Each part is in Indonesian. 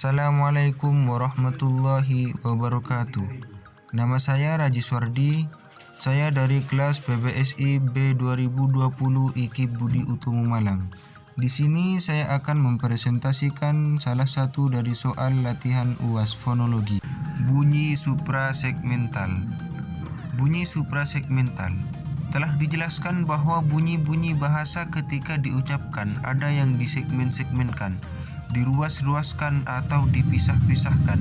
Assalamualaikum warahmatullahi wabarakatuh. Nama saya Raji Swardi. Saya dari kelas PBSI B 2020 IKIP Budi Utomo Malang. Di sini saya akan mempresentasikan salah satu dari soal latihan UAS fonologi. Bunyi suprasegmental. Bunyi suprasegmental. Telah dijelaskan bahwa bunyi-bunyi bahasa ketika diucapkan ada yang disegmen-segmenkan, diruas-ruaskan atau dipisah-pisahkan.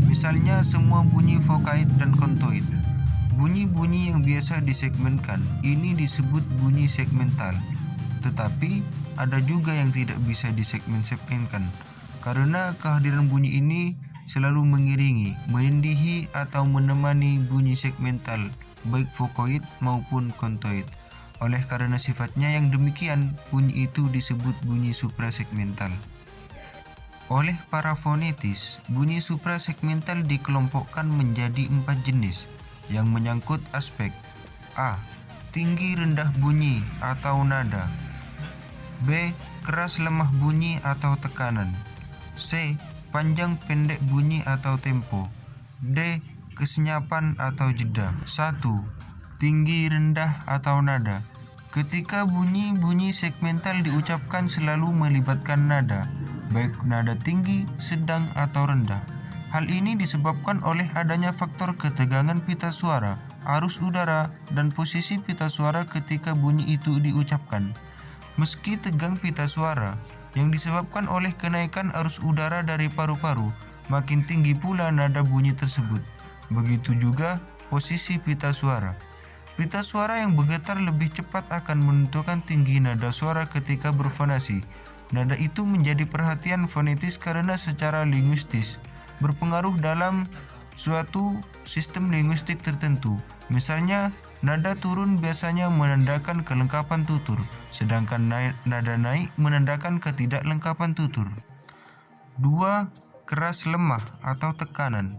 Misalnya semua bunyi vokaid dan kontoid. Bunyi-bunyi yang biasa disegmenkan ini disebut bunyi segmental. Tetapi ada juga yang tidak bisa disegmen-segmenkan karena kehadiran bunyi ini selalu mengiringi, mendihi atau menemani bunyi segmental baik vokoid maupun kontoid. Oleh karena sifatnya yang demikian, bunyi itu disebut bunyi suprasegmental. Oleh para fonetis, bunyi suprasegmental dikelompokkan menjadi 4 jenis yang menyangkut aspek A. Tinggi rendah bunyi atau nada. B. Keras lemah bunyi atau tekanan. C. Panjang pendek bunyi atau tempo. D. Kesenyapan atau jeda. 1. Tinggi rendah atau nada. Ketika bunyi-bunyi segmental diucapkan selalu melibatkan nada, baik nada tinggi, sedang, atau rendah. Hal ini disebabkan oleh adanya faktor ketegangan pita suara, arus udara, dan posisi pita suara ketika bunyi itu diucapkan. Meski tegang pita suara, yang disebabkan oleh kenaikan arus udara dari paru-paru, makin tinggi pula nada bunyi tersebut. Begitu juga posisi pita suara. Pita suara yang bergetar lebih cepat akan menentukan tinggi nada suara ketika berfonasi. Nada itu menjadi perhatian fonetis karena secara linguistis berpengaruh dalam suatu sistem linguistik tertentu. Misalnya, nada turun biasanya menandakan kelengkapan tutur, sedangkan nada naik menandakan ketidaklengkapan tutur. 2. Keras lemah atau tekanan.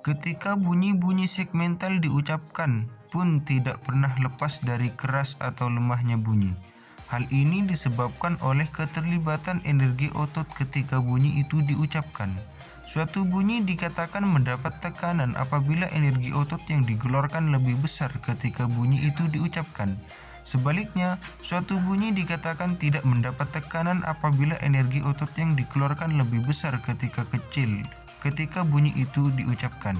Ketika bunyi-bunyi segmental diucapkan pun tidak pernah lepas dari keras atau lemahnya bunyi. Hal ini disebabkan oleh keterlibatan energi otot ketika bunyi itu diucapkan. Suatu bunyi dikatakan mendapat tekanan apabila energi otot yang digelorkan lebih besar ketika bunyi itu diucapkan. Sebaliknya, suatu bunyi dikatakan tidak mendapat tekanan apabila energi otot yang dikeluarkan lebih besar ketika bunyi itu diucapkan.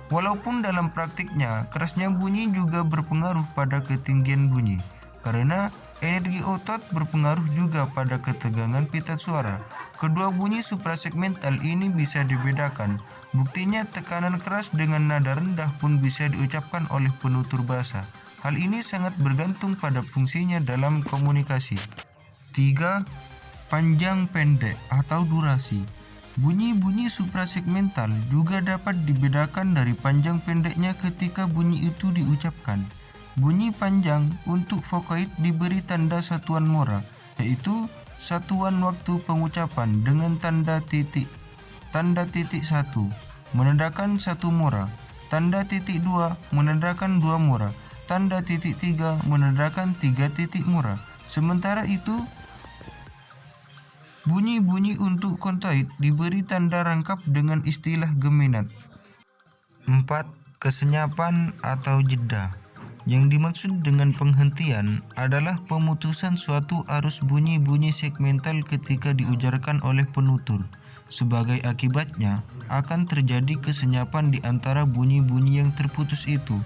Walaupun dalam praktiknya kerasnya bunyi juga berpengaruh pada ketinggian bunyi, karena energi otot berpengaruh juga pada ketegangan pita suara. Kedua bunyi suprasegmental ini bisa dibedakan. Buktinya tekanan keras dengan nada rendah pun bisa diucapkan oleh penutur bahasa. Hal ini sangat bergantung pada fungsinya dalam komunikasi. 3. Panjang pendek atau durasi. Bunyi-bunyi suprasegmental juga dapat dibedakan dari panjang pendeknya ketika bunyi itu diucapkan. Bunyi panjang untuk vokoid diberi tanda satuan mora, yaitu satuan waktu pengucapan dengan tanda titik. Tanda titik 1 menandakan 1 mora, tanda titik 2 menandakan 2 mora, tanda titik 3 menandakan 3 titik mora. Sementara itu, bunyi-bunyi untuk kontoid diberi tanda rangkap dengan istilah geminat. 4. Kesenyapan atau jeda. Yang dimaksud dengan penghentian adalah pemutusan suatu arus bunyi-bunyi segmental ketika diujarkan oleh penutur. Sebagai akibatnya, akan terjadi kesenyapan di antara bunyi-bunyi yang terputus itu.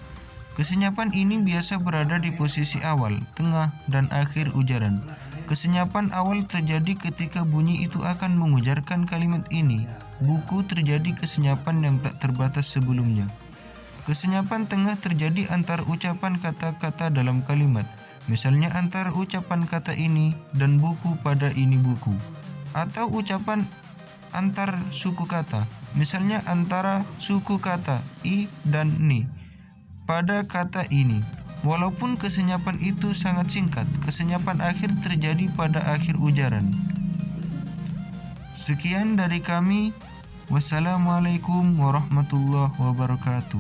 Kesenyapan ini biasa berada di posisi awal, tengah, dan akhir ujaran. Kesenyapan awal terjadi ketika bunyi itu akan mengujarkan kalimat ini. Buku terjadi kesenyapan yang tak terbatas sebelumnya. Kesenyapan tengah terjadi antar ucapan kata-kata dalam kalimat. Misalnya antara ucapan kata ini dan buku pada ini buku. Atau ucapan antar suku kata. Misalnya antara suku kata i dan ni pada kata ini. Walaupun kesenyapan itu sangat singkat, kesenyapan akhir terjadi pada akhir ujaran. Sekian dari kami. Wassalamualaikum warahmatullahi wabarakatuh.